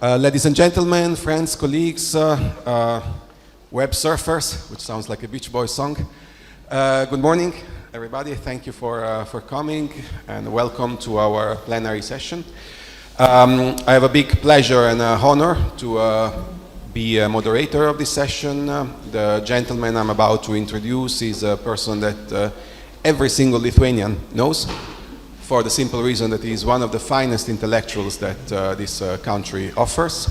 Ladies and gentlemen, friends, colleagues, web surfers, which sounds like a Beach Boys song. Good morning, everybody. Thank you for coming and welcome to our plenary session. I have a big pleasure and honor to be a moderator of this session. The gentleman I'm about to introduce is a person that every single Lithuanian knows, for the simple reason that he is one of the finest intellectuals that this country offers.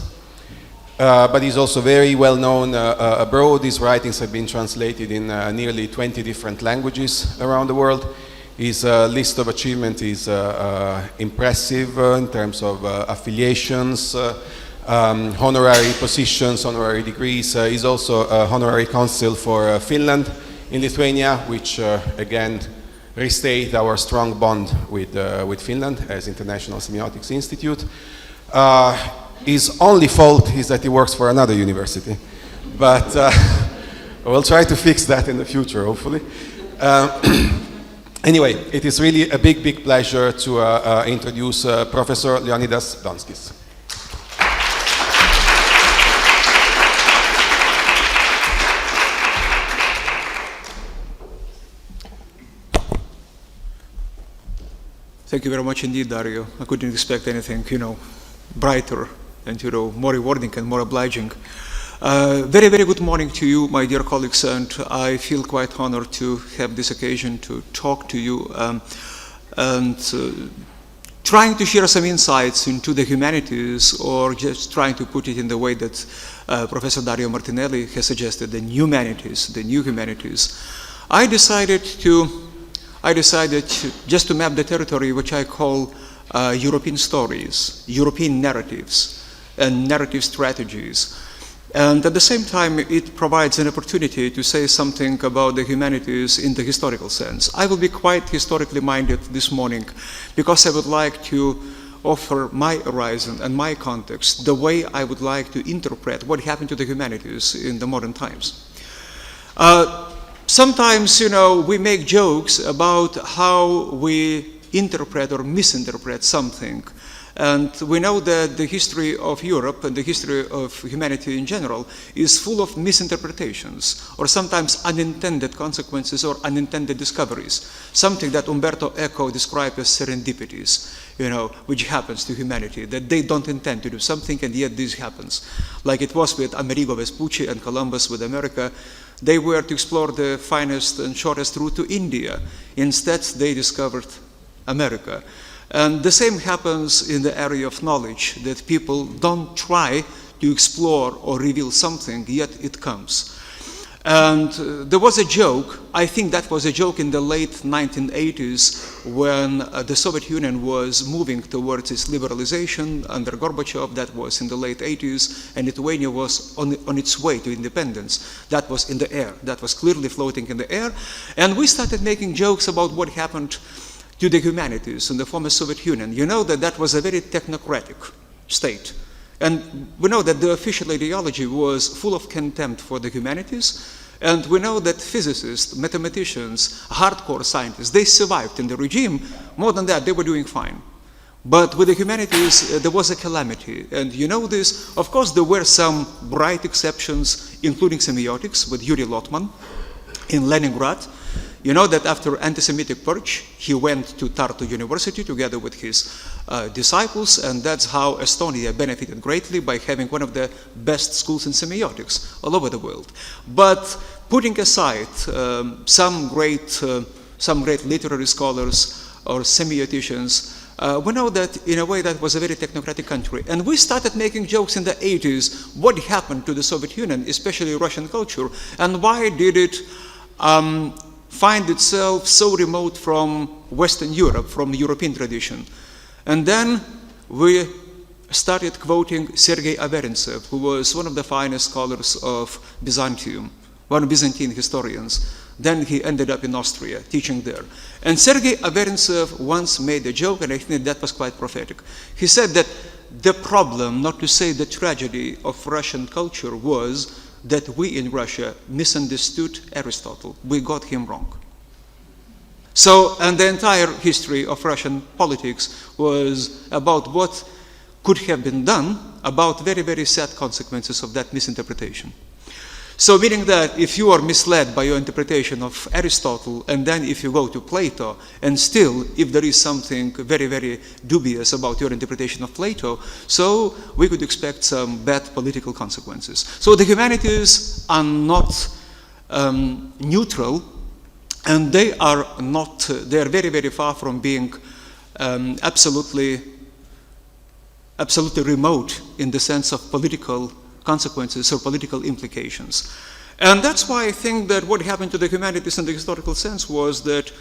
But he's also very well known abroad. His writings have been translated in nearly 20 different languages around the world. His list of achievement is impressive in terms of affiliations, honorary positions, honorary degrees. He's also a honorary consul for Finland in Lithuania, which again restate our strong bond with Finland as International Semiotics Institute. His only fault is that he works for another university, but we'll try to fix that in the future, hopefully. Anyway, it is really a big pleasure to introduce Professor Leonidas Donskis. Thank you very much indeed, Dario. I couldn't expect anything, brighter and, more rewarding and more obliging. Very good morning to you, my dear colleagues, and I feel quite honored to have this occasion to talk to you and trying to share some insights into the humanities, or just trying to put it in the way that Professor Dario Martinelli has suggested, the Numanities, the new humanities. I decided just to map the territory which I call European stories, European narratives, and narrative strategies. And at the same time, it provides an opportunity to say something about the humanities in the historical sense. I will be quite historically minded this morning because I would like to offer my horizon and my context, the way I would like to interpret what happened to the humanities in the modern times. Sometimes, we make jokes about how we interpret or misinterpret something. And we know that the history of Europe and the history of humanity in general is full of misinterpretations, or sometimes unintended consequences or unintended discoveries. Something that Umberto Eco described as serendipities, which happens to humanity, that they don't intend to do something and yet this happens. Like it was with Amerigo Vespucci and Columbus with America. They were to explore the finest and shortest route to India. Instead, they discovered America. And the same happens in the area of knowledge, that people don't try to explore or reveal something, yet it comes. And there was a joke, I think that was a joke in the late 1980s when the Soviet Union was moving towards its liberalization under Gorbachev. That was in the late 80s, and Lithuania was on its way to independence. That was in the air, that was clearly floating in the air. And we started making jokes about what happened to the humanities in the former Soviet Union. You know that was a very technocratic state. And we know that the official ideology was full of contempt for the humanities. And we know that physicists, mathematicians, hardcore scientists, they survived in the regime. More than that, they were doing fine. But with the humanities, there was a calamity. And you know this, of course, there were some bright exceptions, including semiotics with Yuri Lotman in Leningrad. You know that after anti-Semitic purge, he went to Tartu University together with his disciples, and that's how Estonia benefited greatly by having one of the best schools in semiotics all over the world. But putting aside some great literary scholars or semioticians, we know that in a way that was a very technocratic country. And we started making jokes in the 80s, what happened to the Soviet Union, especially Russian culture, and why did it find itself so remote from Western Europe, from the European tradition. And then we started quoting Sergei Averintsev, who was one of the finest scholars of Byzantium, one of Byzantine historians. Then he ended up in Austria, teaching there. And Sergei Averintsev once made a joke, and I think that was quite prophetic. He said that the problem, not to say the tragedy, of Russian culture was that we in Russia misunderstood Aristotle. We got him wrong. So, and the entire history of Russian politics was about what could have been done about very, very sad consequences of that misinterpretation. So meaning that if you are misled by your interpretation of Aristotle, and then if you go to Plato, and still if there is something very, very dubious about your interpretation of Plato, so we could expect some bad political consequences. So the humanities are not neutral, and they are very, very far from being absolutely remote in the sense of political consequences or political implications. And that's why I think that what happened to the humanities in the historical sense was that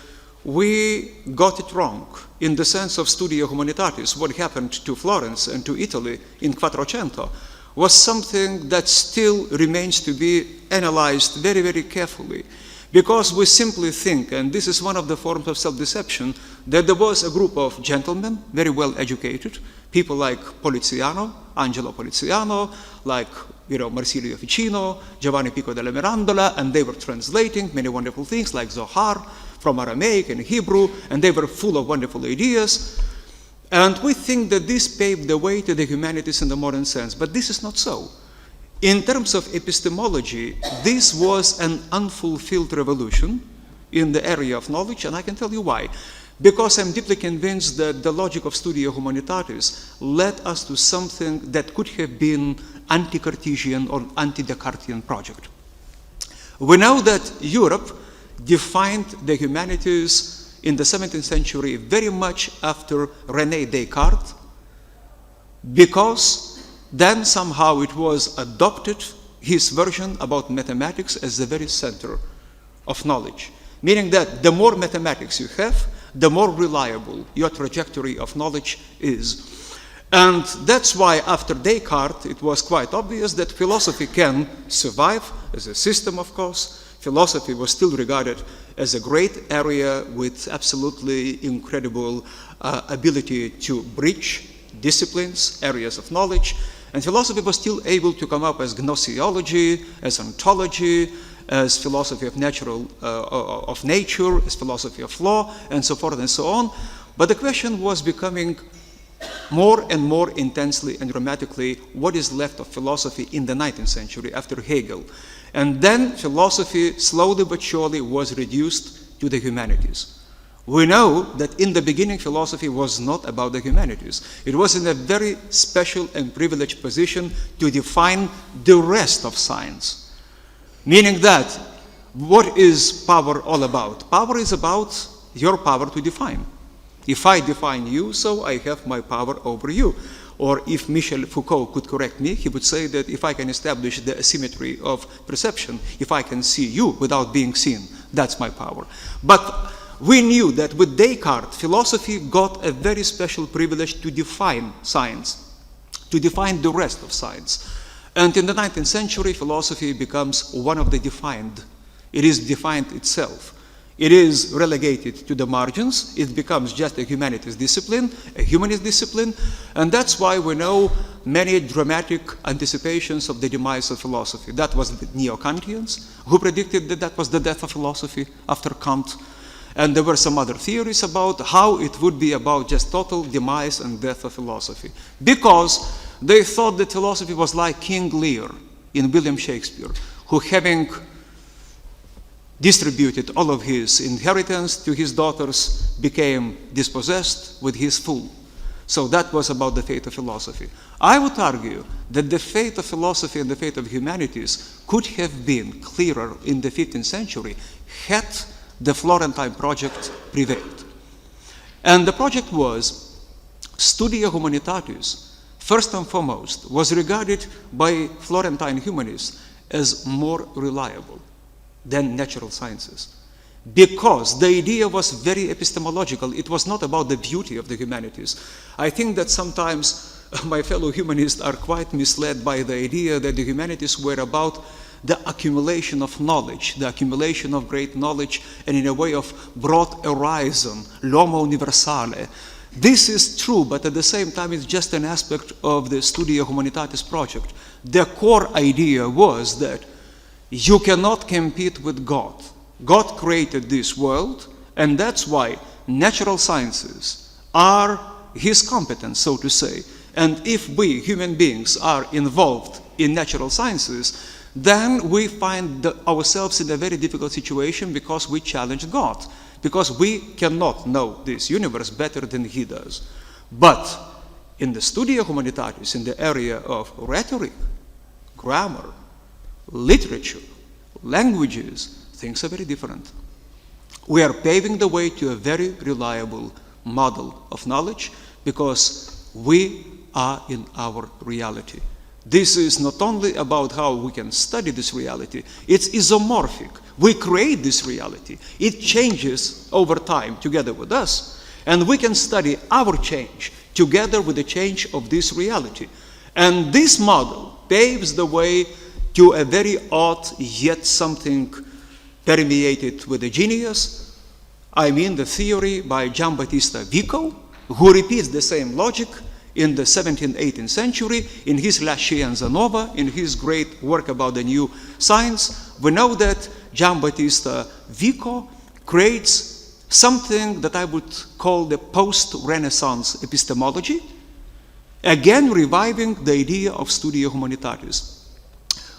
we got it wrong in the sense of Studia Humanitatis. What happened to Florence and to Italy in Quattrocento was something that still remains to be analyzed very, very carefully, because we simply think, and this is one of the forms of self-deception, that there was a group of gentlemen, very well educated, people like Poliziano, Angelo Poliziano, like Marsilio Ficino, Giovanni Pico della Mirandola, and they were translating many wonderful things like Zohar from Aramaic and Hebrew, and they were full of wonderful ideas. And we think that this paved the way to the humanities in the modern sense, but this is not so. In terms of epistemology, this was an unfulfilled revolution in the area of knowledge, and I can tell you why. Because I'm deeply convinced that the logic of Studia Humanitatis led us to something that could have been anti-Cartesian or anti-Descartesian project. We know that Europe defined the humanities in the 17th century very much after René Descartes, because then somehow it was adopted, his version about mathematics as the very center of knowledge. Meaning that the more mathematics you have, the more reliable your trajectory of knowledge is. And that's why after Descartes, it was quite obvious that philosophy can survive as a system, of course. Philosophy was still regarded as a great area with absolutely incredible ability to bridge disciplines, areas of knowledge. And philosophy was still able to come up as gnoseology, as ontology, as philosophy of of nature, as philosophy of law, and so forth and so on. But the question was becoming more and more intensely and dramatically what is left of philosophy in the 19th century after Hegel. And then philosophy slowly but surely was reduced to the humanities. We know that in the beginning philosophy was not about the humanities. It was in a very special and privileged position to define the rest of science. Meaning that, what is power all about? Power is about your power to define. If I define you, so I have my power over you. Or if Michel Foucault could correct me, he would say that if I can establish the asymmetry of perception, if I can see you without being seen, that's my power. But we knew that with Descartes, philosophy got a very special privilege to define science, to define the rest of science. And in the 19th century, philosophy becomes one of the defined. It is defined itself. It is relegated to the margins. It becomes just a humanities discipline, a humanist discipline. And that's why we know many dramatic anticipations of the demise of philosophy. That was the Neo-Kantians who predicted that that was the death of philosophy after Kant. And there were some other theories about how it would be about just total demise and death of philosophy. Because they thought that philosophy was like King Lear in William Shakespeare, who, having distributed all of his inheritance to his daughters, became dispossessed with his fool. So that was about the fate of philosophy. I would argue that the fate of philosophy and the fate of humanities could have been clearer in the 15th century had the Florentine project prevailed. And the project was Studia Humanitatis. First and foremost, was regarded by Florentine humanists as more reliable than natural sciences. Because the idea was very epistemological. It was not about the beauty of the humanities. I think that sometimes my fellow humanists are quite misled by the idea that the humanities were about the accumulation of knowledge, the accumulation of great knowledge, and in a way of broad horizon, l'homo universale. This is true, but at the same time, it's just an aspect of the Studia Humanitatis project. The core idea was that you cannot compete with God. God created this world, and that's why natural sciences are his competence, so to say. And if we, human beings, are involved in natural sciences, then we find ourselves in a very difficult situation because we challenge God, because we cannot know this universe better than He does. But in the Studia Humanitatis, in the area of rhetoric, grammar, literature, languages, things are very different. We are paving the way to a very reliable model of knowledge because we are in our reality. This is not only about how we can study this reality, it's isomorphic. We create this reality. It changes over time together with us, and we can study our change together with the change of this reality. And this model paves the way to a very odd, yet something permeated with a genius. I mean the theory by Giambattista Vico, who repeats the same logic in the 17th, 18th century, in his La Scienza Nova, in his great work about the new science. We know that Giambattista Vico creates something that I would call the post-Renaissance epistemology, again reviving the idea of Studia Humanitatis.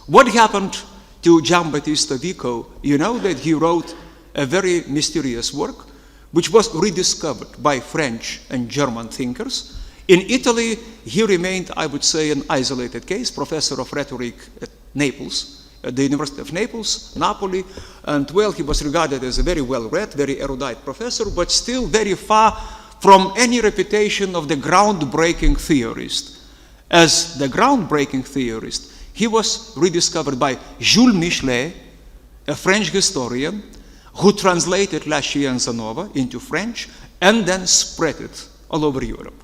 What happened to Giambattista Vico? You know that he wrote a very mysterious work, which was rediscovered by French and German thinkers. In Italy, he remained, I would say, an isolated case, professor of rhetoric at Naples, at the University of Naples, Napoli, and well, he was regarded as a very well-read, very erudite professor, but still very far from any reputation of the groundbreaking theorist. As the groundbreaking theorist, he was rediscovered by Jules Michelet, a French historian, who translated La Scienza Nova into French and then spread it all over Europe.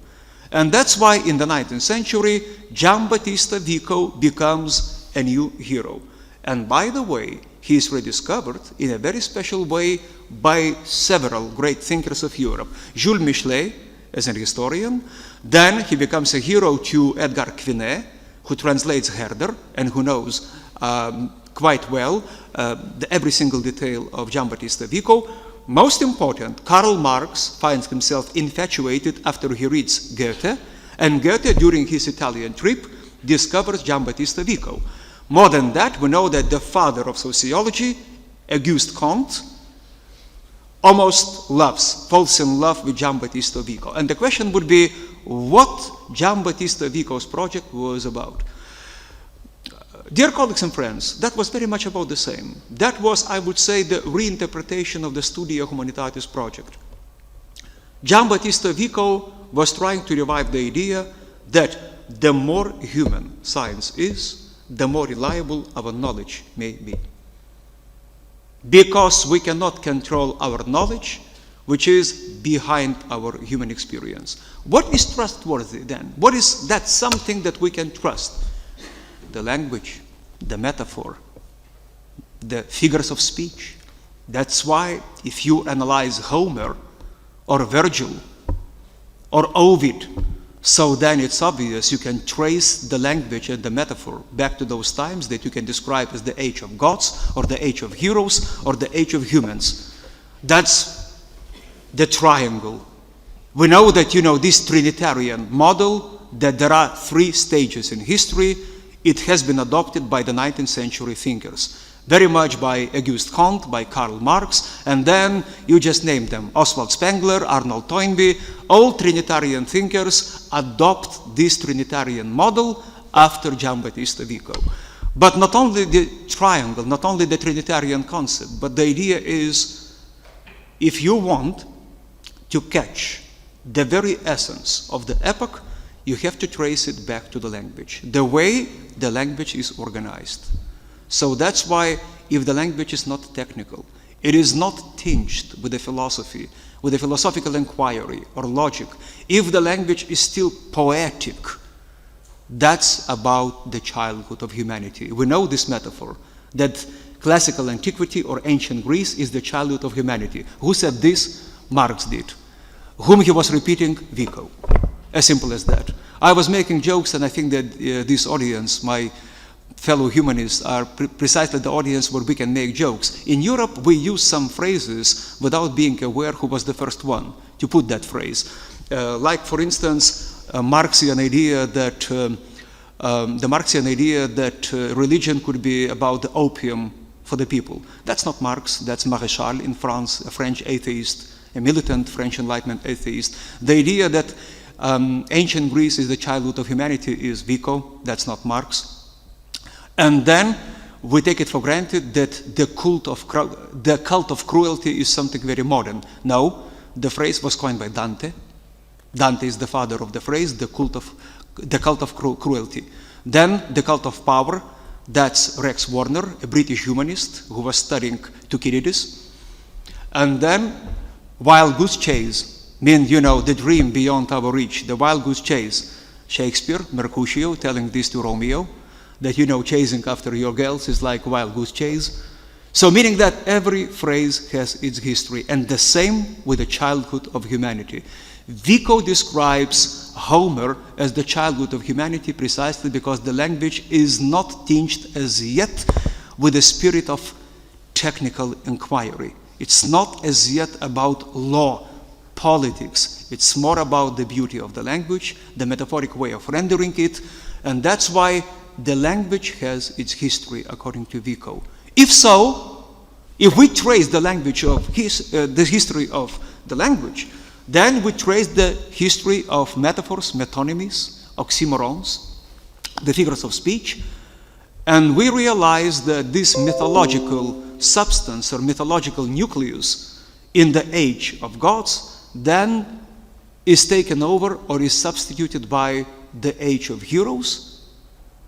And that's why in the 19th century, Giambattista Vico becomes a new hero. And by the way, he is rediscovered in a very special way by several great thinkers of Europe. Jules Michelet, as an historian, then he becomes a hero to Edgar Quinet, who translates Herder and who knows quite well every single detail of Giambattista Vico. Most important, Karl Marx finds himself infatuated after he reads Goethe, and Goethe, during his Italian trip, discovers Giambattista Vico. More than that, we know that the father of sociology, Auguste Comte, almost falls in love with Giambattista Vico. And the question would be, what Giambattista Vico's project was about? Dear colleagues and friends, that was very much about the same. That was, I would say, the reinterpretation of the Studia Humanitatis project. Giambattista Vico was trying to revive the idea that the more human science is, the more reliable our knowledge may be. Because we cannot control our knowledge, which is behind our human experience. What is trustworthy then? What is that something that we can trust? The language, the metaphor, the figures of speech. That's why if you analyze Homer or Virgil or Ovid, so then it's obvious you can trace the language and the metaphor back to those times that you can describe as the age of gods or the age of heroes or the age of humans. That's the triangle. We know that, this Trinitarian model, that there are three stages in history. It has been adopted by the 19th century thinkers, very much by Auguste Comte, by Karl Marx, and then you just named them, Oswald Spengler, Arnold Toynbee. All Trinitarian thinkers adopt this Trinitarian model after Giambattista Vico. But not only the triangle, not only the Trinitarian concept, but the idea is, if you want to catch the very essence of the epoch, you have to trace it back to the language, the way the language is organized. So that's why if the language is not technical, it is not tinged with a philosophy, with a philosophical inquiry or logic, if the language is still poetic, that's about the childhood of humanity. We know this metaphor, that classical antiquity or ancient Greece is the childhood of humanity. Who said this? Marx did. Whom he was repeating? Vico. As simple as that. I was making jokes, and I think that this audience, my fellow humanists, are precisely the audience where we can make jokes. In Europe, we use some phrases without being aware who was the first one to put that phrase. Like, for instance, Marxian idea that religion could be about the opium for the people. That's not Marx, that's Maréchal in France, a French atheist, a militant French Enlightenment atheist. The idea that ancient Greece is the childhood of humanity is Vico, that's not Marx. And then we take it for granted that the cult of cruelty is something very modern. No, the phrase was coined by Dante. Dante is the father of the phrase, the cult of cruelty. Then the cult of power, that's Rex Warner, a British humanist who was studying Thucydides. And then Wild Goose Chase, the dream beyond our reach, the Wild Goose Chase. Shakespeare, Mercutio, telling this to Romeo, that chasing after your girls is like wild goose chase. So meaning that every phrase has its history, and the same with the childhood of humanity. Vico describes Homer as the childhood of humanity precisely because the language is not tinged as yet with the spirit of technical inquiry. It's not as yet about law, politics. It's more about the beauty of the language, the metaphoric way of rendering it, and that's why the language has its history, according to Vico. If so, if we trace the language of the history of the language, then we trace the history of metaphors, metonymies, oxymorons, the figures of speech, and we realize that this mythological substance or mythological nucleus in the age of gods then is taken over or is substituted by the age of heroes.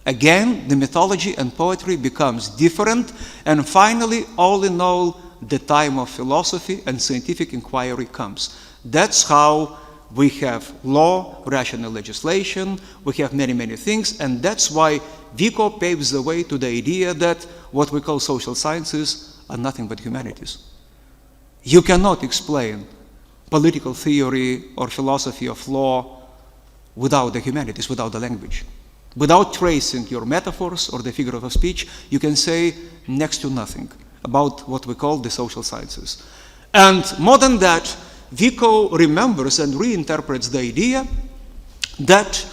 Again, the mythology and poetry becomes different, and finally, all in all, the time of philosophy and scientific inquiry comes. That's how we have law, rational legislation, we have many, many things, and that's why Vico paves the way to the idea that what we call social sciences are nothing but humanities. You cannot explain political theory or philosophy of law without the humanities, without the language. Without tracing your metaphors or the figure of speech, you can say next to nothing about what we call the social sciences. And more than that, Vico remembers and reinterprets the idea that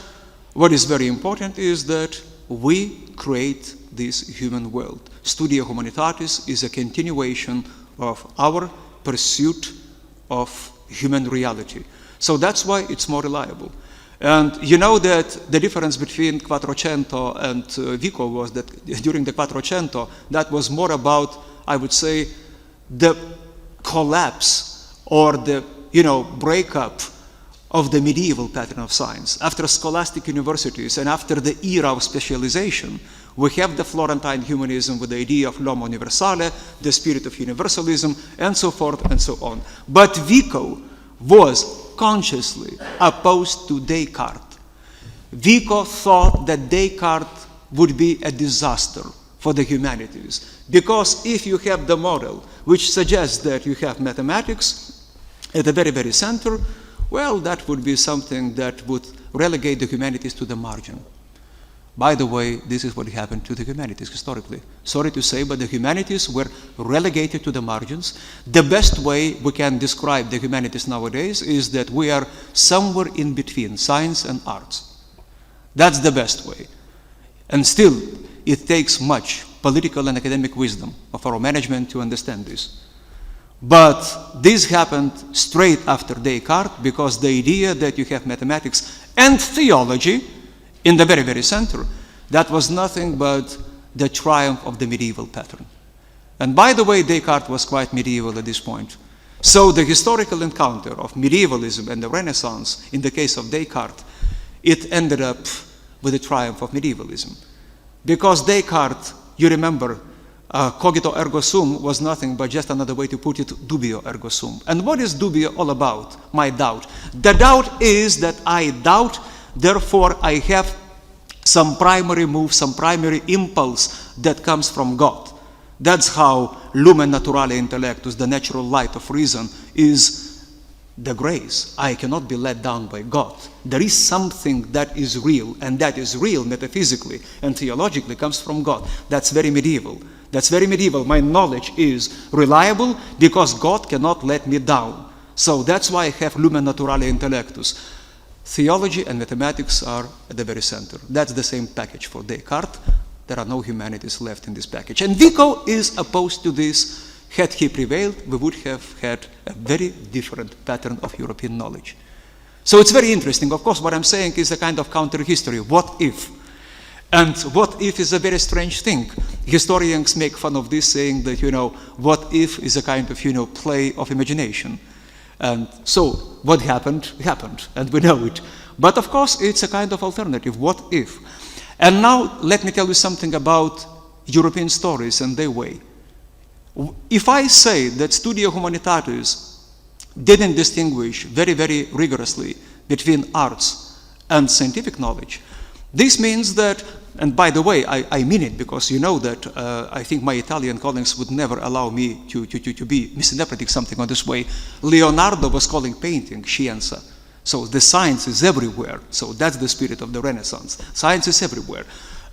what is very important is that we create this human world. Studia Humanitatis is a continuation of our pursuit of human reality. So that's why it's more reliable. And you know that the difference between Quattrocento and Vico was that during the Quattrocento, that was more about, I would say, the collapse or the breakup of the medieval pattern of science. After scholastic universities and after the era of specialization, we have the Florentine humanism with the idea of l'homo universale, the spirit of universalism, and so forth and so on. But Vico was consciously opposed to Descartes. Vico thought that Descartes would be a disaster for the humanities, because if you have the model which suggests that you have mathematics at the very, very center, well, that would be something that would relegate the humanities to the margin. By the way, this is what happened to the humanities historically. Sorry to say, but the humanities were relegated to the margins. The best way we can describe the humanities nowadays is that we are somewhere in between science and arts. That's the best way. And still, it takes much political and academic wisdom of our management to understand this. But this happened straight after Descartes, because the idea that you have mathematics and theology in the very, very center, that was nothing but the triumph of the medieval pattern. And by the way, Descartes was quite medieval at this point. So the historical encounter of medievalism and the Renaissance, in the case of Descartes, it ended up with the triumph of medievalism. Because Descartes, you remember, cogito ergo sum was nothing but just another way to put it, dubio ergo sum. And what is dubio all about? My doubt. The doubt is that I doubt, therefore I have some primary move, some primary impulse that comes from God. That's how lumen naturale intellectus, the natural light of reason, is the grace. I cannot be let down by God. There is something that is real, and that is real metaphysically and theologically comes from God. That's very medieval. That's very medieval. My knowledge is reliable because God cannot let me down. So that's why I have lumen naturale intellectus. theology and mathematics are at the very center. That's the same package for Descartes. There are no humanities left in this package. And Vico is opposed to this. Had he prevailed, we would have had a very different pattern of European knowledge. So it's very interesting. Of course, what I'm saying is a kind of counter-history. What if? And what if is a very strange thing. Historians make fun of this, saying that, what if is a kind of, play of imagination. And so what happened, happened, and we know it. But of course, it's a kind of alternative. What if? And now let me tell you something about European stories and their way. If I say that Studia Humanitatis didn't distinguish very, very rigorously between arts and scientific knowledge, this means that, and by the way, I mean it, because you know that I think my Italian colleagues would never allow me to be misinterpreting something on this way. Leonardo was calling painting scienza. So the science is everywhere. So that's the spirit of the Renaissance. Science is everywhere.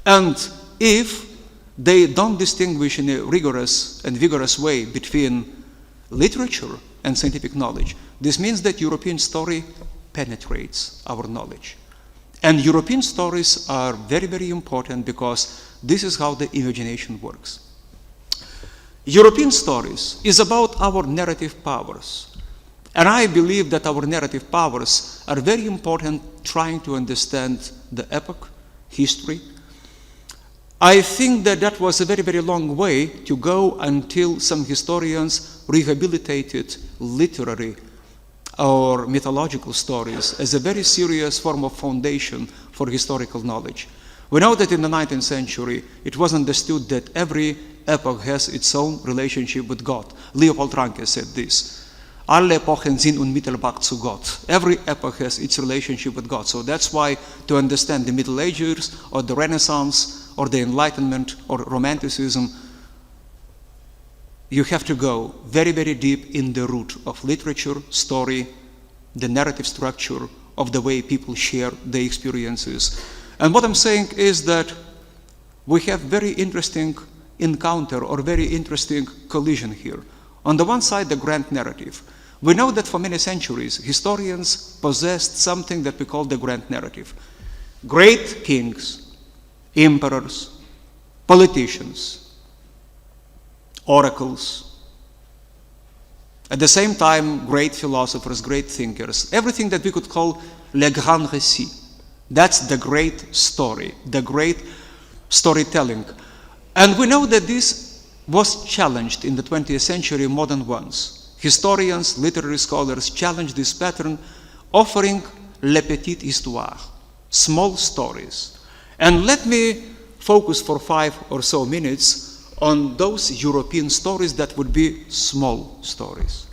And if they don't distinguish in a rigorous and vigorous way between literature and scientific knowledge, this means that European story penetrates our knowledge. And European stories are very, very important because this is how the imagination works. European stories is about our narrative powers. And I believe that our narrative powers are very important trying to understand the epoch, history. I think that that was a very, very long way to go until some historians rehabilitated literary or mythological stories as a very serious form of foundation for historical knowledge. We know that in the 19th century, it was understood that every epoch has its own relationship with God. Leopold Ranke said this. Alle Epochen sind unmittelbar zu Gott. Every epoch has its relationship with God. So that's why to understand the Middle Ages or the Renaissance or the Enlightenment or Romanticism, you have to go very, very deep in the root of literature, story, the narrative structure of the way people share their experiences. And what I'm saying is that we have very interesting encounter or very interesting collision here. On the one side, the grand narrative. We know that for many centuries, historians possessed something that we call the grand narrative. Great kings, emperors, politicians, oracles, at the same time, great philosophers, great thinkers, everything that we could call le grand récit. That's the great story, the great storytelling. And we know that this was challenged in the 20th century more than once. Historians, literary scholars challenged this pattern, offering les petites histoires, small stories. And let me focus for 5 or so minutes on those European stories that would be small stories.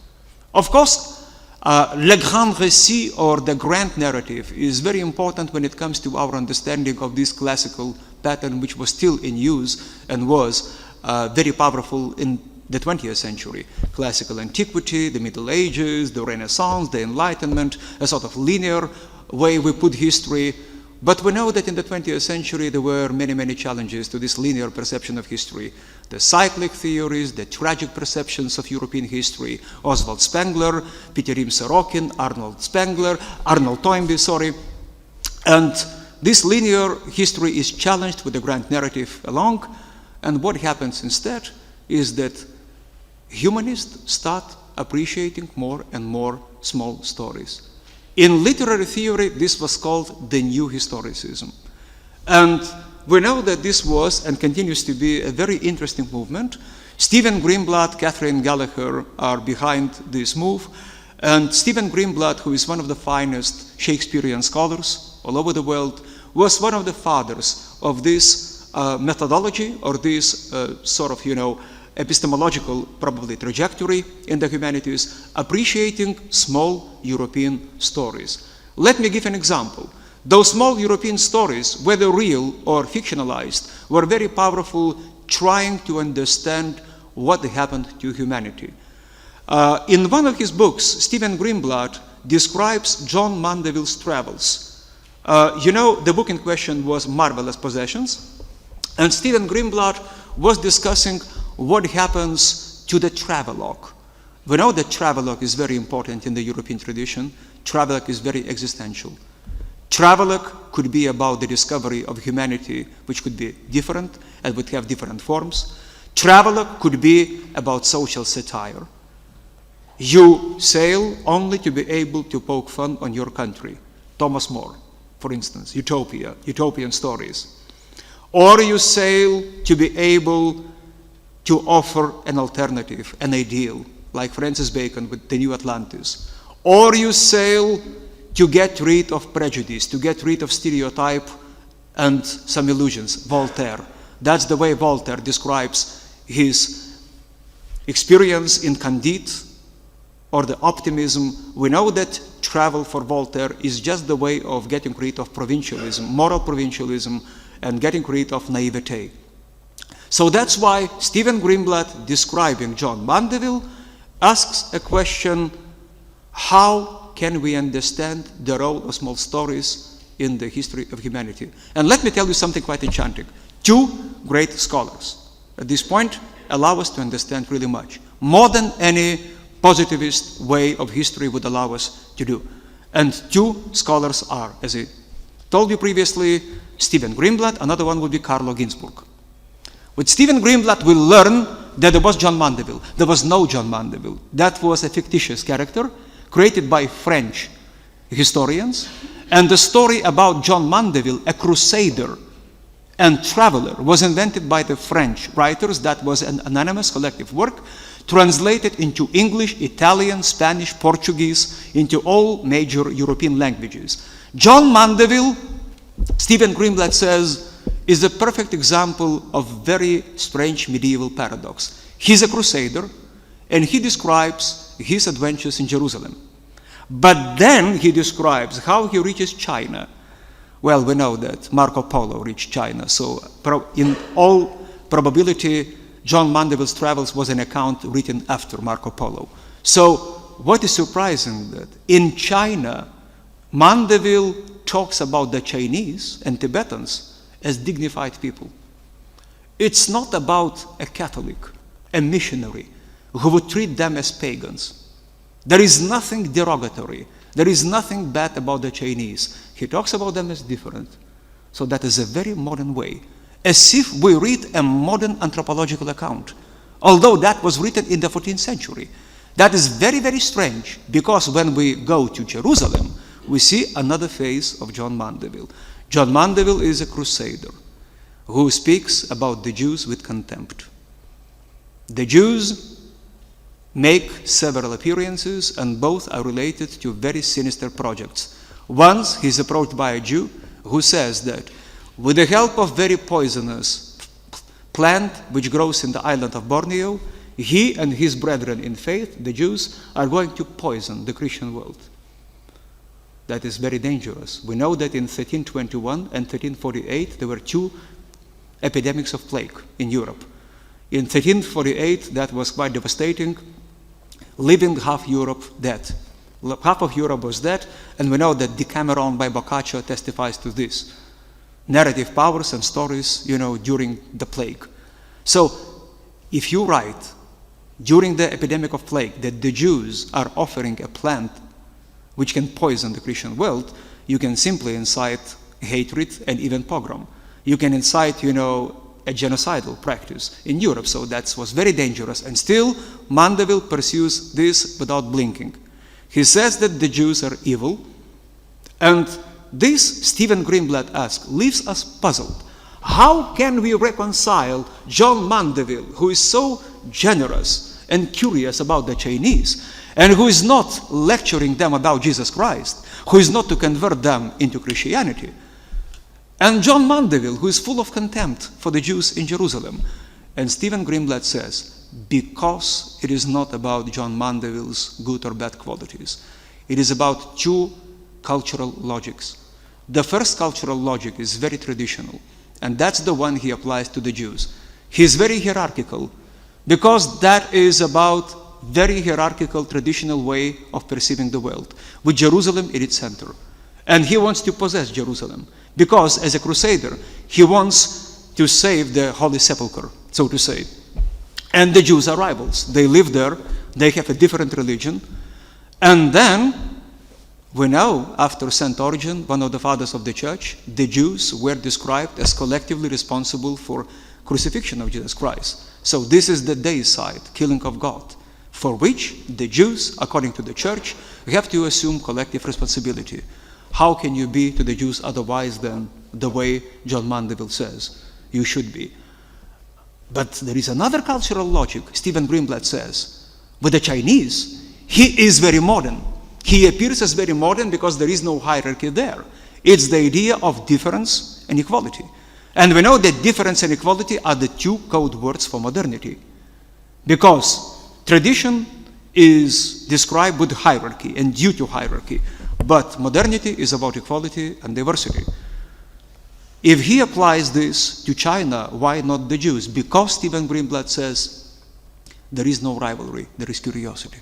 Of course, le grand récit or the grand narrative is very important when it comes to our understanding of this classical pattern, which was still in use and was very powerful in the 20th century. Classical antiquity, the Middle Ages, the Renaissance, the Enlightenment, a sort of linear way we put history. But we know that in the 20th century there were many, many challenges to this linear perception of history. The cyclic theories, the tragic perceptions of European history, Oswald Spengler, Piterim Sorokin, Arnold Toynbee. And this linear history is challenged with the grand narrative along. And what happens instead is that humanists start appreciating more and more small stories. In literary theory, this was called the new historicism. And we know that this was and continues to be a very interesting movement. Stephen Greenblatt, Catherine Gallagher are behind this move. And Stephen Greenblatt, who is one of the finest Shakespearean scholars all over the world, was one of the fathers of this methodology or this sort of, epistemological, probably, trajectory in the humanities, appreciating small European stories. Let me give an example. Those small European stories, whether real or fictionalized, were very powerful trying to understand what happened to humanity. In one of his books, Stephen Greenblatt describes John Mandeville's travels. The book in question was Marvelous Possessions, and Stephen Greenblatt was discussing what happens to the travelogue. We know that travelogue is very important in the European tradition. Travelogue is very existential. Travelogue could be about the discovery of humanity, which could be different and would have different forms. Travelogue could be about social satire. You sail only to be able to poke fun on your country. Thomas More, for instance, Utopia, utopian stories. Or you sail to be able to offer an alternative, an ideal, like Francis Bacon with The New Atlantis. Or you sail to get rid of prejudice, to get rid of stereotype and some illusions, Voltaire. That's the way Voltaire describes his experience in Candide, or the optimism. We know that travel for Voltaire is just the way of getting rid of provincialism, moral provincialism, and getting rid of naivete. So that's why Stephen Greenblatt, describing John Mandeville, asks a question: how can we understand the role of small stories in the history of humanity? And let me tell you something quite enchanting. Two great scholars at this point allow us to understand really much, more than any positivist way of history would allow us to do. And two scholars are, as I told you previously, Stephen Greenblatt, another one would be Carlo Ginzburg. With Stephen Greenblatt, we learn that there was John Mandeville. There was no John Mandeville. That was a fictitious character created by French historians. And the story about John Mandeville, a crusader and traveler, was invented by the French writers. That was an anonymous collective work, translated into English, Italian, Spanish, Portuguese, into all major European languages. John Mandeville, Stephen Greenblatt says, is a perfect example of very strange medieval paradox. He's a crusader, and he describes his adventures in Jerusalem. But then he describes how he reaches China. Well, we know that Marco Polo reached China, so in all probability, John Mandeville's travels was an account written after Marco Polo. So what is surprising that in China, Mandeville talks about the Chinese and Tibetans as dignified people. It's not about a Catholic, a missionary, who would treat them as pagans. There is nothing derogatory. There is nothing bad about the Chinese. He talks about them as different. So that is a very modern way, as if we read a modern anthropological account, although that was written in the 14th century. That is very, very strange, because when we go to Jerusalem, we see another face of John Mandeville. John Mandeville is a crusader who speaks about the Jews with contempt. The Jews make several appearances, and both are related to very sinister projects. Once he's approached by a Jew who says that with the help of very poisonous plant which grows in the island of Borneo, he and his brethren in faith, the Jews, are going to poison the Christian world. That is very dangerous. We know that in 1321 and 1348 there were two epidemics of plague in Europe. In 1348 that was quite devastating, leaving half Europe dead. Half of Europe was dead, and we know that Decameron by Boccaccio testifies to this. Narrative powers and stories, during the plague. So if you write during the epidemic of plague that the Jews are offering a plant which can poison the Christian world, you can simply incite hatred and even pogrom. You can incite, a genocidal practice in Europe. So that was very dangerous. And still, Mandeville pursues this without blinking. He says that the Jews are evil. And this, Stephen Greenblatt asks, leaves us puzzled. How can we reconcile John Mandeville, who is so generous and curious about the Chinese, and who is not lecturing them about Jesus Christ, who is not to convert them into Christianity, and John Mandeville, who is full of contempt for the Jews in Jerusalem? And Stephen Greenblatt says, because it is not about John Mandeville's good or bad qualities. It is about two cultural logics. The first cultural logic is very traditional, and that's the one he applies to the Jews. He is very hierarchical, because that is about very hierarchical, traditional way of perceiving the world, with Jerusalem in its center. And he wants to possess Jerusalem, because as a crusader, he wants to save the Holy Sepulchre, so to say. And the Jews are rivals. They live there, they have a different religion. And then, We know, after St. Origen, one of the fathers of the church, the Jews were described as collectively responsible for crucifixion of Jesus Christ. So this is the deicide, killing of God, for which the Jews, according to the church, have to assume collective responsibility. How can you be to the Jews otherwise than the way John Mandeville says you should be? But there is another cultural logic. Stephen Greenblatt says, with the Chinese, he is very modern. He appears as very modern because there is no hierarchy there. It's the idea of difference and equality. And we know that difference and equality are the two code words for modernity. Because tradition is described with hierarchy and due to hierarchy. But modernity is about equality and diversity. If he applies this to China, why not the Jews? Because Stephen Greenblatt says there is no rivalry, there is curiosity.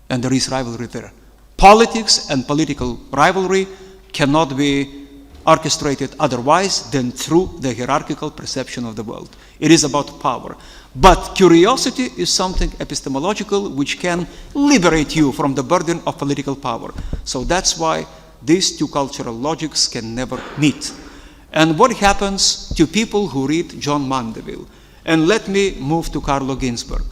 And there is rivalry there. Politics and political rivalry cannot be orchestrated otherwise than through the hierarchical perception of the world. It is about power. But curiosity is something epistemological which can liberate you from the burden of political power. So that's why these two cultural logics can never meet. And what happens to people who read John Mandeville? And let me move to Carlo Ginzburg.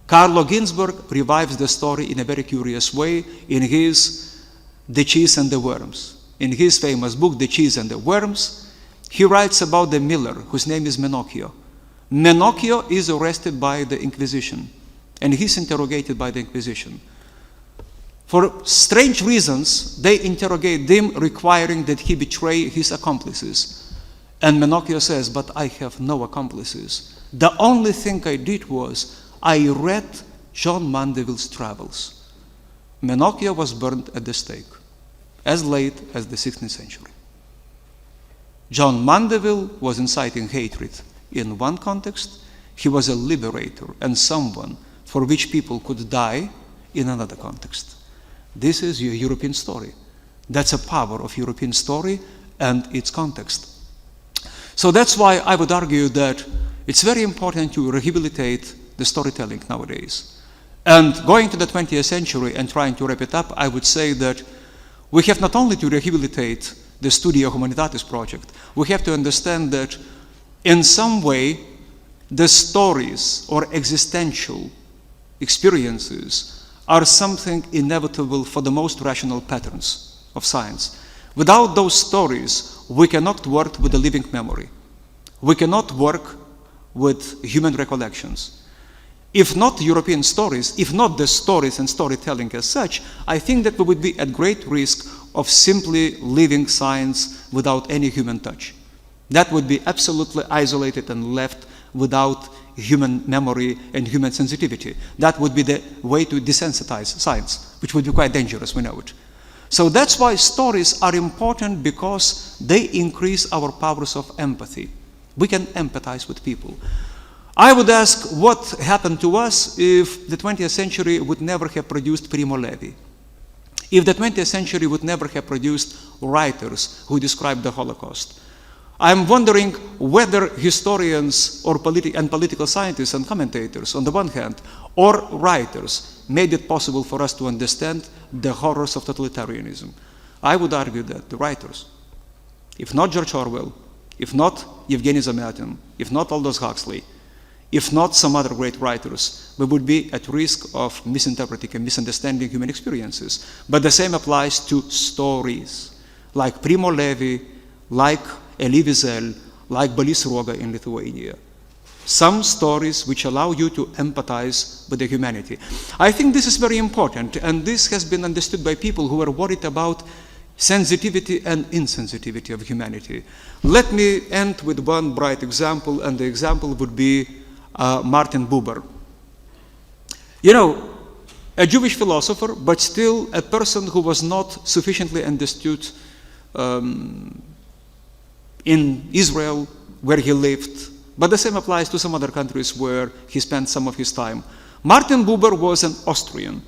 Carlo Ginzburg revives the story in a very curious way in his The Cheese and the Worms. In his famous book, The Cheese and the Worms, he writes about the miller whose name is Menocchio. Menocchio is arrested by the Inquisition, and he's interrogated by the Inquisition. For strange reasons, they interrogate him, requiring that he betray his accomplices. And Menocchio says, but I have no accomplices. The only thing I did was I read John Mandeville's travels. Menocchio was burned at the stake, as late as the 16th century. John Mandeville was inciting hatred in one context. He was a liberator and someone for which people could die in another context. This is your European story. That's a power of European story and its context. So that's why I would argue that it's very important to rehabilitate the storytelling nowadays. And going to the 20th century and trying to wrap it up, I would say that we have not only to rehabilitate the Studia Humanitatis project, we have to understand that in some way the stories or existential experiences are something inevitable for the most rational patterns of science. Without those stories, we cannot work with the living memory. We cannot work with human recollections. If not European stories, if not the stories and storytelling as such, I think that we would be at great risk of simply living science without any human touch. That would be absolutely isolated and left without human memory and human sensitivity. That would be the way to desensitize science, which would be quite dangerous, we know it. So that's why stories are important, because they increase our powers of empathy. We can empathize with people. I would ask what happened to us if the 20th century would never have produced Primo Levi. If the 20th century would never have produced writers who described the Holocaust. I'm wondering whether historians or political scientists and commentators, on the one hand, or writers, made it possible for us to understand the horrors of totalitarianism. I would argue that the writers, if not George Orwell, if not Evgeny Zamyatin, if not Aldous Huxley, if not some other great writers, we would be at risk of misinterpreting and misunderstanding human experiences. But the same applies to stories, like Primo Levi, like Elie Wiesel, like Balys Sruoga in Lithuania. Some stories which allow you to empathize with the humanity. I think this is very important, and this has been understood by people who are worried about sensitivity and insensitivity of humanity. Let me end with one bright example, and the example would be Martin Buber. You know, a Jewish philosopher, but still a person who was not sufficiently understood in Israel, where he lived, but the same applies to some other countries where he spent some of his time. Martin Buber was an Austrian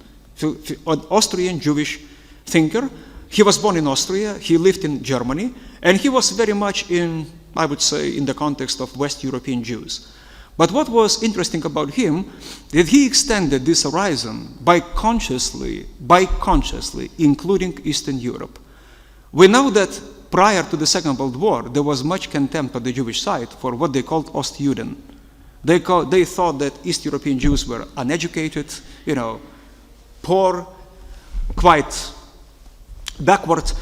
Jewish thinker. He was born in Austria, he lived in Germany, and he was very much in, I would say, in the context of West European Jews. But what was interesting about him, that he extended this horizon by consciously including Eastern Europe. We know that prior to the Second World War, there was much contempt on the Jewish side for what they called Ostjuden. They thought that East European Jews were uneducated, poor, quite backward.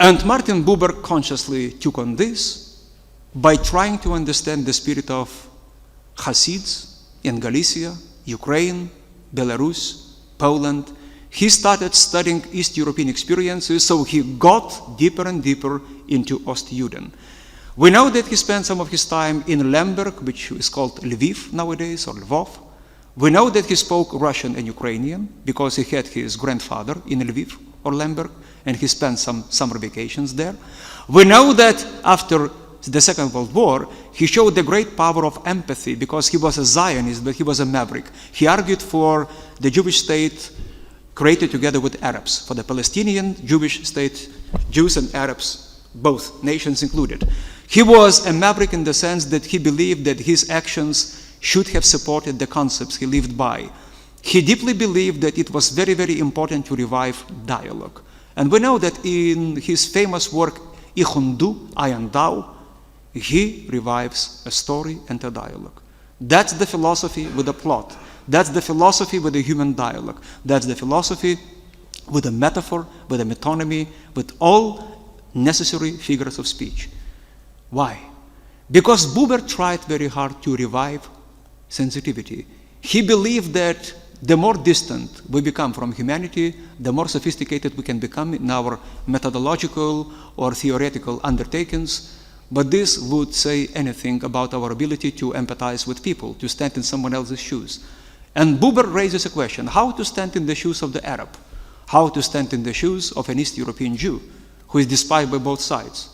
And Martin Buber consciously took on this by trying to understand the spirit of Hasids in Galicia, Ukraine, Belarus, Poland. He started studying East European experiences, so he got deeper and deeper into Ostjuden. We know that he spent some of his time in Lemberg, which is called Lviv nowadays, or Lvov. We know that he spoke Russian and Ukrainian because he had his grandfather in Lviv or Lemberg, and he spent some summer vacations there. We know that after the Second World War, he showed the great power of empathy because he was a Zionist, but he was a maverick. He argued for the Jewish state created together with Arabs, for the Palestinian Jewish state, Jews and Arabs, both nations included. He was a maverick in the sense that he believed that his actions should have supported the concepts he lived by. He deeply believed that it was very, very important to revive dialogue. And we know that in his famous work, Ich und Du, I and Thou, he revives a story and a dialogue. That's the philosophy with a plot. That's the philosophy with a human dialogue. That's the philosophy with a metaphor, with a metonymy, with all necessary figures of speech. Why? Because Buber tried very hard to revive sensitivity. He believed that the more distant we become from humanity, the more sophisticated we can become in our methodological or theoretical undertakings. But this would say anything about our ability to empathize with people, to stand in someone else's shoes. And Buber raises a question: how to stand in the shoes of the Arab? How to stand in the shoes of an East European Jew who is despised by both sides,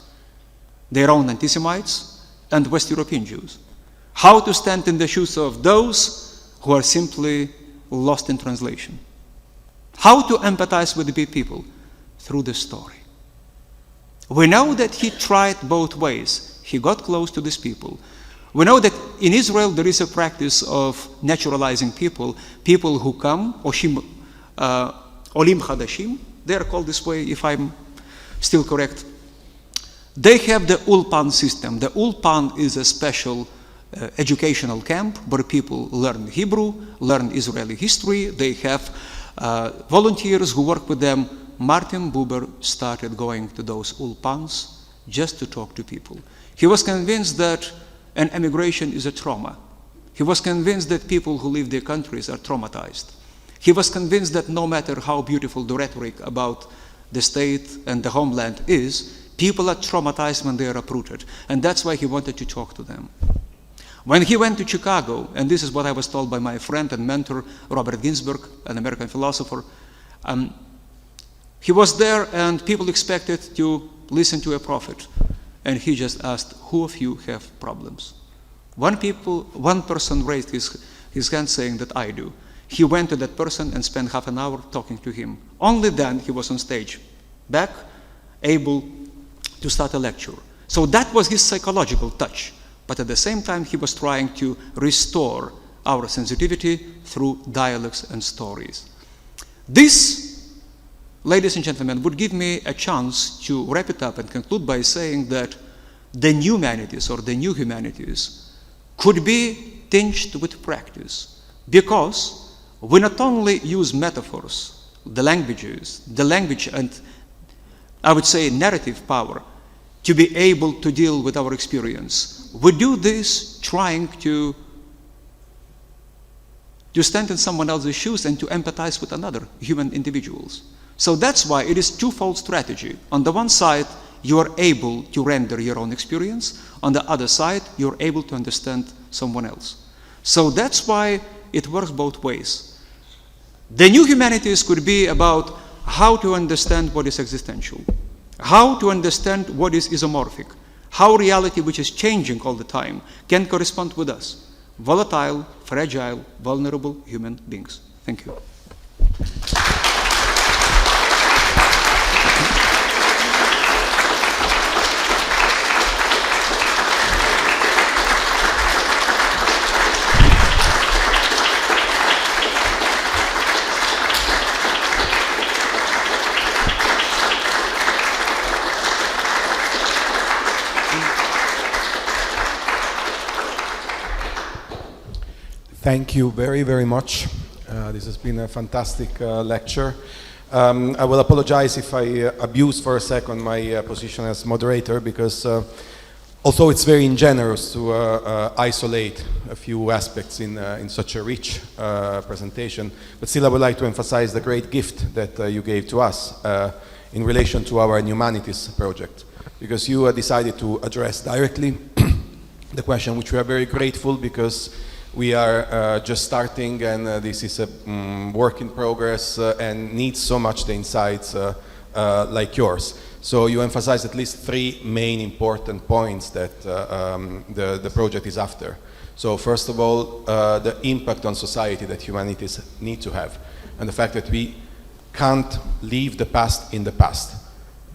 their own anti-Semites and West European Jews? How to stand in the shoes of those who are simply lost in translation? How to empathize with the people? Through the story. We know that he tried both ways. He got close to these people. We know that in Israel there is a practice of naturalizing people who come, Olim Hadashim, they are called this way if I'm still correct. They have the Ulpan system. The Ulpan is a special educational camp where people learn Hebrew, learn Israeli history. They have volunteers who work with them. Martin Buber started going to those Ulpans just to talk to people. He was convinced that an emigration is a trauma. He was convinced that people who leave their countries are traumatized. He was convinced that no matter how beautiful the rhetoric about the state and the homeland is, people are traumatized when they are uprooted. And that's why he wanted to talk to them. When he went to Chicago, and this is what I was told by my friend and mentor, Robert Ginsburg, an American philosopher, he was there and people expected to listen to a prophet. And he just asked, who of you have problems? One person raised his hand saying that I do. He went to that person and spent half an hour talking to him. Only then he was on stage, back, able to start a lecture. So that was his psychological touch. But at the same time, he was trying to restore our sensitivity through dialogues and stories. This, ladies and gentlemen, would give me a chance to wrap it up and conclude by saying that the Numanities or the new humanities could be tinged with practice, because we not only use metaphors, the language and I would say narrative power to be able to deal with our experience. We do this trying to stand in someone else's shoes and to empathize with another human individuals. So that's why it is twofold strategy. On the one side, you are able to render your own experience. On the other side, you're able to understand someone else. So that's why it works both ways. The new humanities could be about how to understand what is existential, how to understand what is isomorphic, how reality, which is changing all the time, can correspond with us, volatile, fragile, vulnerable human beings. Thank you. Thank you very, very much. This has been a fantastic lecture. I will apologize if I abuse for a second my position as moderator, because although it's very ingenuous to isolate a few aspects in such a rich presentation, but still I would like to emphasize the great gift that you gave to us in relation to our Numanities project, because you decided to address directly the question, which we are very grateful, because we are just starting, and this is a work in progress and needs so much the insights like yours. So you emphasize at least three main important points that the project is after. So first of all, the impact on society that humanities need to have, and the fact that we can't leave the past in the past.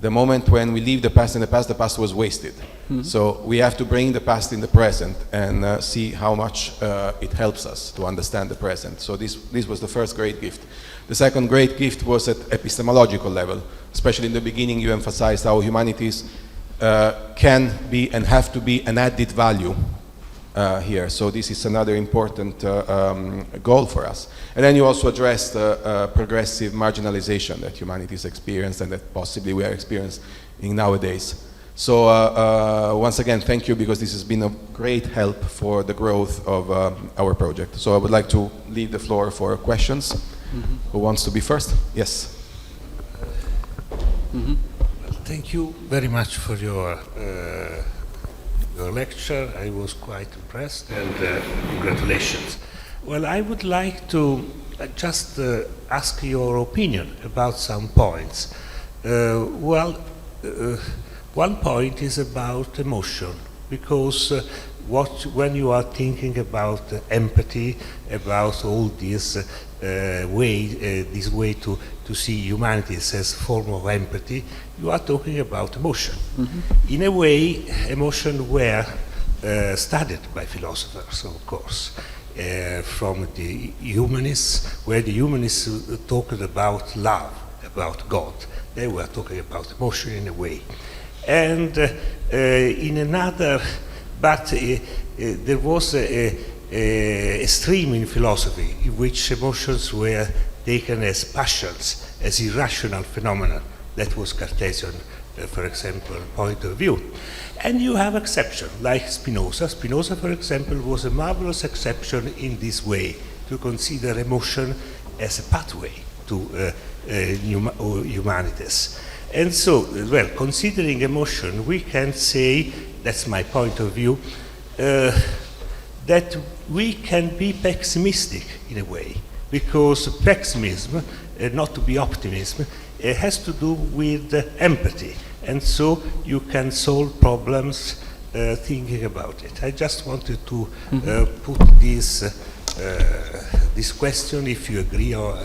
The moment when we leave the past in the past was wasted. Mm-hmm. So we have to bring the past in the present and see how much it helps us to understand the present. So this was the first great gift. The second great gift was at epistemological level. Especially in the beginning, you emphasized how humanities can be and have to be an added value here. So this is another important goal for us. And then you also addressed progressive marginalization that humanities experience and that possibly we are experiencing nowadays. So once again, thank you, because this has been a great help for the growth of our project. So I would like to leave the floor for questions. Mm-hmm. Who wants to be first? Yes. Mm-hmm. Well, thank you very much for your lecture. I was quite impressed, and congratulations. Well, I would like to just ask your opinion about some points. One point is about emotion, because when you are thinking about empathy, about all this way to see humanities as a form of empathy, you are talking about emotion. Mm-hmm. In a way, emotion were studied by philosophers, of course, from the humanists, where the humanists talked about love, about God. They were talking about emotion in a way. And in another, but there was a stream in philosophy in which emotions were taken as passions, as irrational phenomena. That was Cartesian, for example, point of view. And you have exceptions, like Spinoza. Spinoza, for example, was a marvelous exception in this way, to consider emotion as a pathway to humanities. And so, well, considering emotion, we can say, that's my point of view, that we can be pessimistic in a way, because pessimism, not to be optimism, has to do with empathy, and so you can solve problems thinking about it. I just wanted to put this question, if you agree or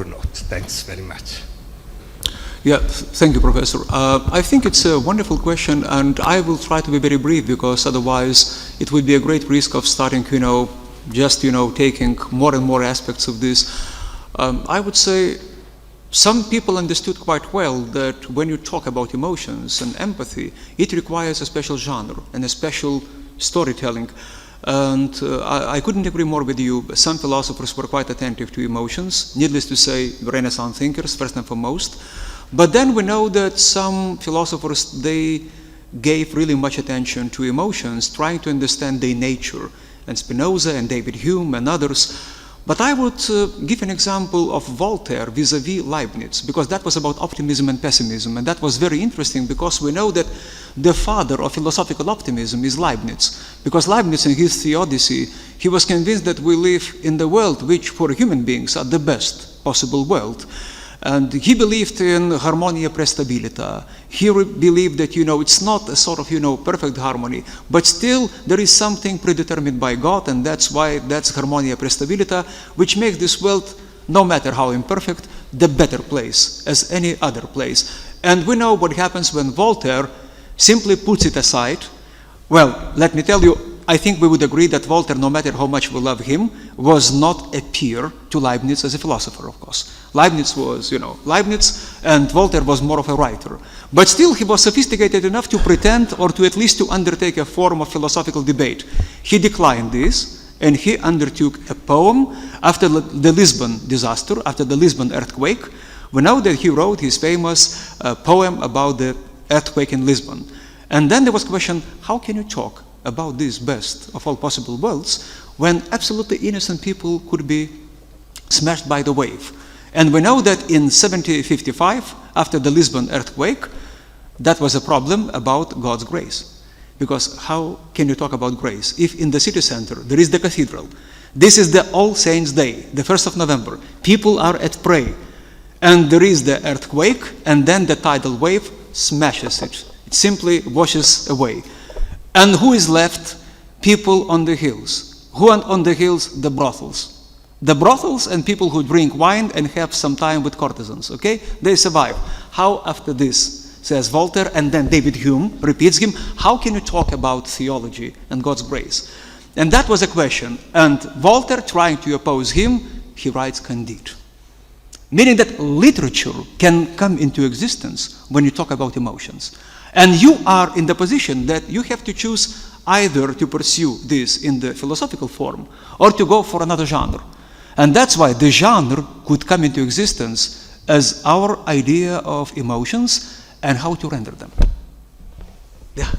not. Thanks very much. Yeah, thank you, Professor. I think it's a wonderful question, and I will try to be very brief, because otherwise it would be a great risk of starting, just, taking more and more aspects of this. I would say some people understood quite well that when you talk about emotions and empathy, it requires a special genre and a special storytelling. And I couldn't agree more with you. Some philosophers were quite attentive to emotions, needless to say, Renaissance thinkers, first and foremost. But then we know that some philosophers, they gave really much attention to emotions, trying to understand their nature, and Spinoza and David Hume and others. But I would give an example of Voltaire vis-à-vis Leibniz, because that was about optimism and pessimism, and that was very interesting, because we know that the father of philosophical optimism is Leibniz, because Leibniz in his Theodicy, he was convinced that we live in the world which for human beings are the best possible world. And he believed in harmonia praestabilita. He believed that, it's not a sort of, perfect harmony, but still there is something predetermined by God, and that's why that's harmonia praestabilita, which makes this world, no matter how imperfect, the better place as any other place. And we know what happens when Voltaire simply puts it aside. Well, let me tell you, I think we would agree that Voltaire, no matter how much we love him, was not a peer to Leibniz as a philosopher, of course. Leibniz was, Leibniz, and Voltaire was more of a writer. But still, he was sophisticated enough to pretend, or to at least to undertake a form of philosophical debate. He declined this, and he undertook a poem after the Lisbon disaster, after the Lisbon earthquake. We know that he wrote his famous poem about the earthquake in Lisbon. And then there was a question, how can you talk about this best of all possible worlds when absolutely innocent people could be smashed by the wave? And we know that in 1755, after the Lisbon earthquake, that was a problem about God's grace. Because how can you talk about grace if in the city center there is the cathedral? This is the All Saints' Day, the 1st of November. People are at prayer. And there is the earthquake, and then the tidal wave smashes it. It simply washes away. And who is left? People on the hills. Who are on the hills? The brothels. The brothels and people who drink wine and have some time with courtesans, okay? They survive. How after this, says Voltaire, and then David Hume repeats him, how can you talk about theology and God's grace? And that was a question. And Voltaire, trying to oppose him, he writes Candide. Meaning that literature can come into existence when you talk about emotions. And you are in the position that you have to choose either to pursue this in the philosophical form or to go for another genre. And that's why the genre could come into existence as our idea of emotions and how to render them. Yeah.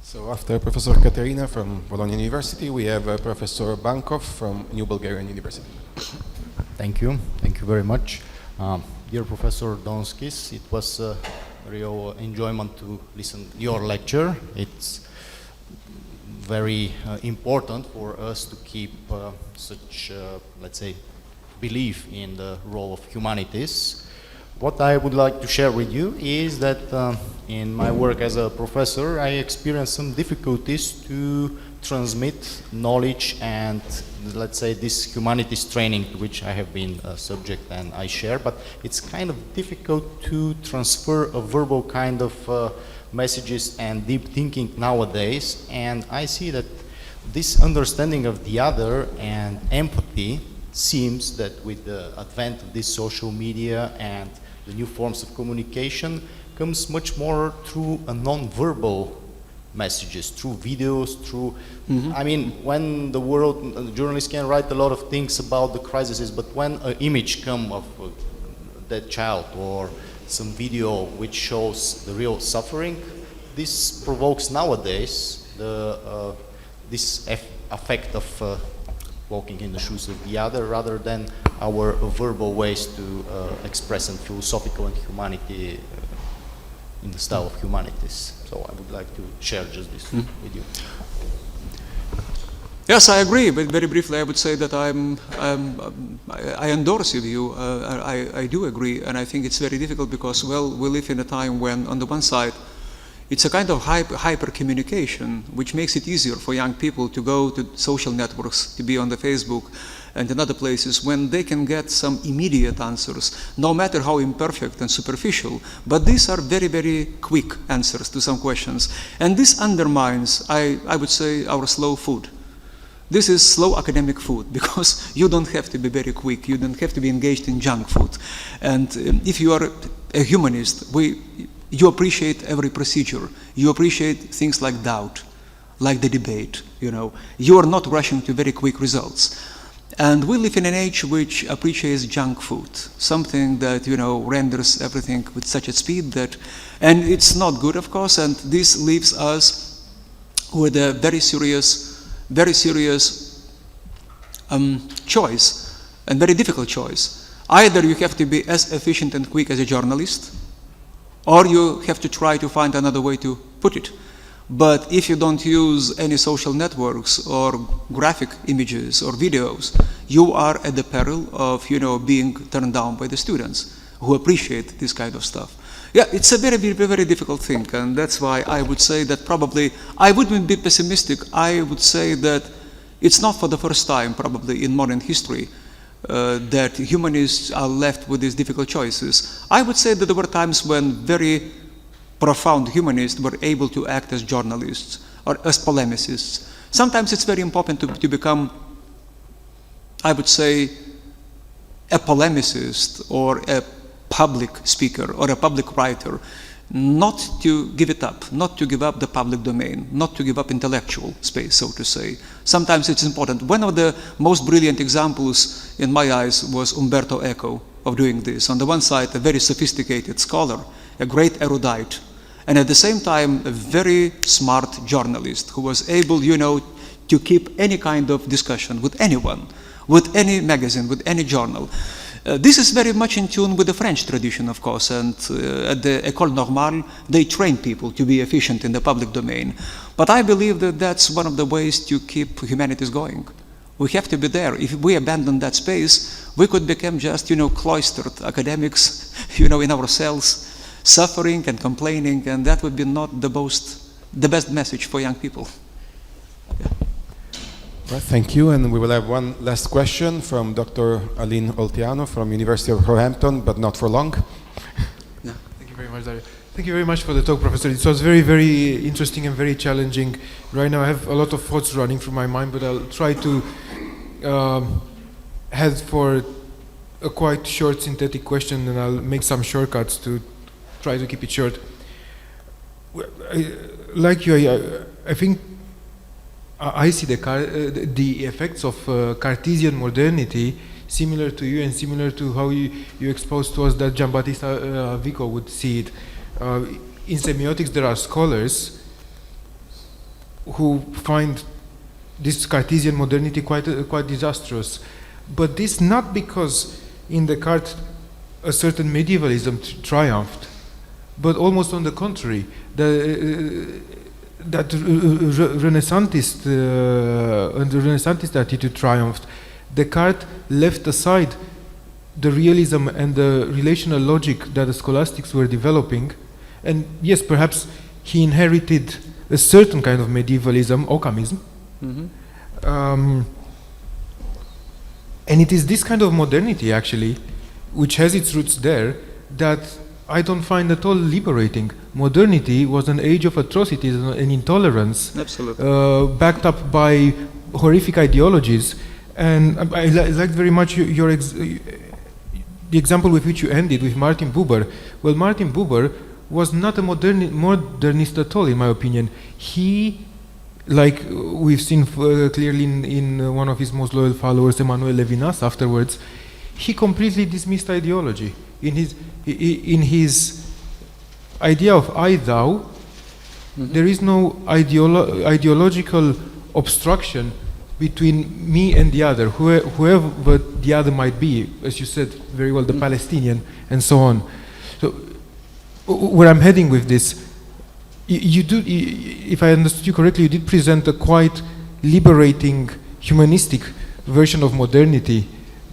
So after Professor Katerina from Bologna University, we have Professor Bankov from New Bulgarian University. Thank you very much. Dear Professor Donskis, it was a real enjoyment to listen to your lecture. It's very important for us to keep such, let's say, belief in the role of humanities. What I would like to share with you is that in my work as a professor, I experienced some difficulties to transmit knowledge and, let's say, this humanities training to which I have been subject and I share, but it's kind of difficult to transfer a verbal kind of messages and deep thinking nowadays, and I see that this understanding of the other and empathy seems that with the advent of this social media and the new forms of communication comes much more through a non-verbal messages, through videos, through, I mean, when the world, the journalists can write a lot of things about the crises, but when an image comes of a dead child or some video which shows the real suffering, this provokes nowadays the, this effect of walking in the shoes of the other rather than our verbal ways to express and philosophical and humanity in the style of humanities. So I would like to share just this with you. Yes, I agree, but very briefly I would say that I endorse your view. I do agree, and I think it's very difficult because, well, we live in a time when, on the one side, it's a kind of hyper communication, which makes it easier for young people to go to social networks, to be on the Facebook and in other places when they can get some immediate answers, no matter how imperfect and superficial, but these are very, very quick answers to some questions. And this undermines, I would say, our slow food. This is slow academic food because you don't have to be very quick, you don't have to be engaged in junk food. And if you are a humanist, you appreciate every procedure. You appreciate things like doubt, like the debate, you know. You are not rushing to very quick results. And we live in an age which appreciates junk food, something that, you know, renders everything with such a speed that, and it's not good, of course, and this leaves us with a very serious choice, and very difficult choice. Either you have to be as efficient and quick as a journalist, or you have to try to find another way to put it. But if you don't use any social networks or graphic images or videos, you are at the peril of, you know, being turned down by the students who appreciate this kind of stuff. Yeah, it's a very, very difficult thing, and that's why I would say that probably, I wouldn't be pessimistic, I would say that it's not for the first time probably in modern history that humanists are left with these difficult choices. I would say that there were times when very profound humanists were able to act as journalists or as polemicists. Sometimes it's very important to become, I would say, a polemicist or a public speaker or a public writer. not to give it up, not to give up the public domain, not to give up intellectual space, so to say. Sometimes it's important. One of the most brilliant examples, in my eyes, was Umberto Eco of doing this. On the one side, a very sophisticated scholar, a great erudite, and at the same time, a very smart journalist who was able, to keep any kind of discussion with anyone, with any magazine, with any journal. This is very much in tune with the French tradition, of course, and at the École Normale, they train people to be efficient in the public domain. But I believe that that's one of the ways to keep humanities going. We have to be there. If we abandon that space, we could become just, cloistered academics, in our cells, suffering and complaining, and that would be not the best message for young people. Yeah. Right, thank you, and we will have one last question from Dr. Aline Olteanu from University of Roehampton, but not for long. Yeah. Thank you very much, Dario. Thank you very much for the talk, Professor. It was very, very interesting and very challenging. Right now I have a lot of thoughts running through my mind, but I'll try to head for a quite short synthetic question, and I'll make some shortcuts to try to keep it short. Like you, I think I see the effects of Cartesian modernity similar to you and similar to how you exposed to us that Giambattista Vico would see it. In semiotics, there are scholars who find this Cartesian modernity quite disastrous. But this not because in Descartes a certain medievalism triumphed, but almost on the contrary. That Renaissantist and the Renaissantist attitude triumphed. Descartes left aside the realism and the relational logic that the scholastics were developing, and yes, perhaps he inherited a certain kind of medievalism, Ockhamism, and it is this kind of modernity actually, which has its roots there, that I don't find at all liberating. Modernity was an age of atrocities and intolerance, absolutely, backed up by horrific ideologies. And I liked very much the example with which you ended, with Martin Buber. Well, Martin Buber was not a modernist at all, in my opinion. He, like we've seen clearly in one of his most loyal followers, Emmanuel Levinas, afterwards, he completely dismissed ideology. In his idea of I-thou, there is no ideological obstruction between me and the other, whoever the other might be, as you said very well, the Palestinian, and so on. So, where I'm heading with this, if I understood you correctly, you did present a quite liberating, humanistic version of modernity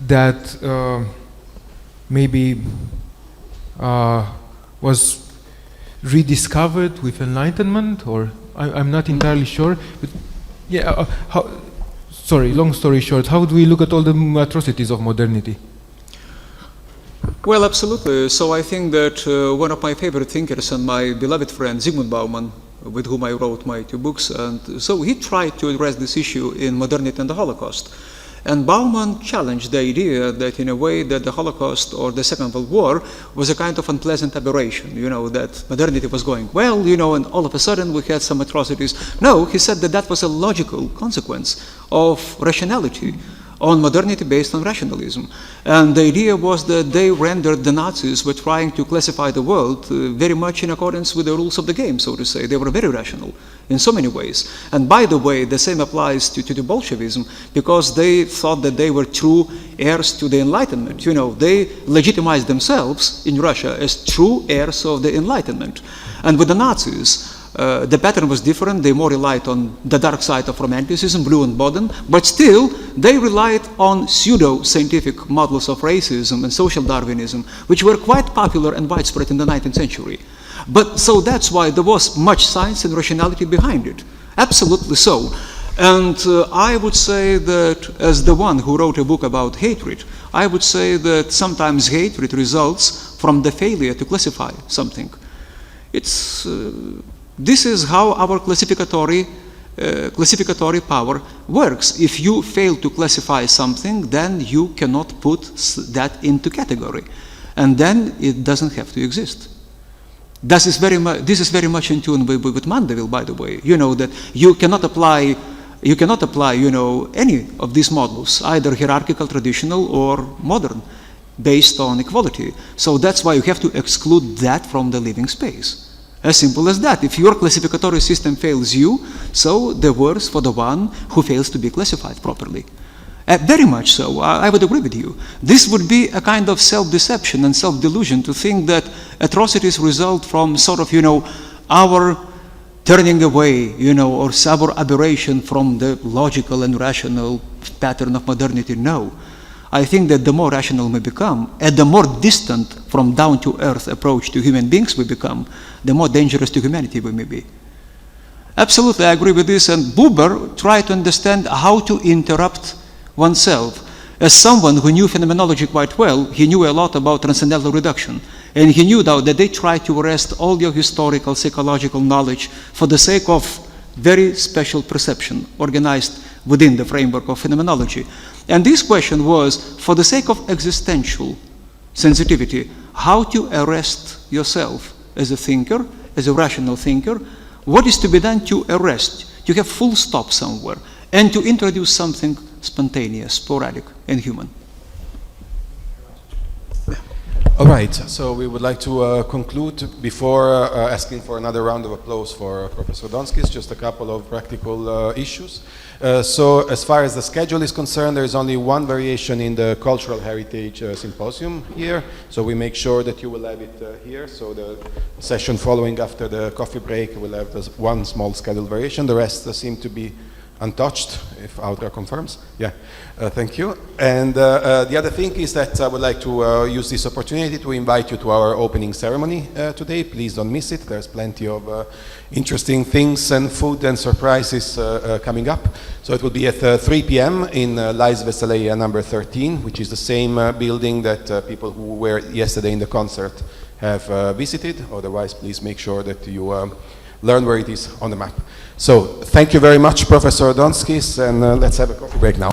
that maybe was rediscovered with Enlightenment, or I'm not entirely sure. But yeah, sorry, long story short, how do we look at all the atrocities of modernity? Well, absolutely. So I think that one of my favorite thinkers and my beloved friend, Zygmunt Bauman, with whom I wrote my 2 books, and so he tried to address this issue in Modernity and the Holocaust. And Bauman challenged the idea that in a way that the Holocaust or the Second World War was a kind of unpleasant aberration, that modernity was going well, and all of a sudden we had some atrocities. No, he said that that was a logical consequence of rationality, on modernity based on rationalism. And the idea was that they rendered the Nazis were trying to classify the world very much in accordance with the rules of the game, so to say. They were very rational in so many ways. And by the way, the same applies to the Bolshevism, because they thought that they were true heirs to the Enlightenment. They legitimized themselves in Russia as true heirs of the Enlightenment. And with the Nazis, the pattern was different. They more relied on the dark side of Romanticism, Blue and Bodden, but still they relied on pseudo-scientific models of racism and social Darwinism, which were quite popular and widespread in the 19th century. But so that's why there was much science and rationality behind it. Absolutely so. And I would say that as the one who wrote a book about hatred, I would say that sometimes hatred results from the failure to classify something. This is how our classificatory power works. If you fail to classify something, then you cannot put that into category. And then it doesn't have to exist. This is very much in tune with Mandeville, by the way. You know that you cannot apply, any of these models, either hierarchical, traditional, or modern, based on equality. So that's why you have to exclude that from the living space. As simple as that. If your classificatory system fails you, so the worse for the one who fails to be classified properly. Very much so, I would agree with you. This would be a kind of self-deception and self-delusion to think that atrocities result from sort of, our turning away, or our aberration from the logical and rational pattern of modernity. No. I think that the more rational we become, and the more distant from down-to-earth approach to human beings we become, the more dangerous to humanity we may be. Absolutely, I agree with this, and Buber tried to understand how to interrupt oneself. As someone who knew phenomenology quite well, he knew a lot about transcendental reduction. And he knew that they tried to arrest all your historical, psychological knowledge for the sake of very special perception organized within the framework of phenomenology. And this question was, for the sake of existential sensitivity, how to arrest yourself as a thinker, as a rational thinker, what is to be done to arrest, to have full stop somewhere, and to introduce something spontaneous, sporadic, and human. All right, so we would like to conclude before asking for another round of applause for Professor Donskis, just a couple of practical issues. So as far as the schedule is concerned, there is only one variation in the Cultural Heritage Symposium here, so we make sure that you will have it here. So the session following after the coffee break will have one small scheduled variation. The rest seem to be untouched, if Outer confirms. Yeah, thank you. And the other thing is that I would like to use this opportunity to invite you to our opening ceremony today. Please don't miss it. There's plenty of interesting things and food and surprises coming up. So it will be at 3 p.m. in Laisveseleia number 13, which is the same building that people who were yesterday in the concert have visited. Otherwise, please make sure that you learn where it is on the map. So thank you very much, Professor Donskis, and let's have a coffee break now.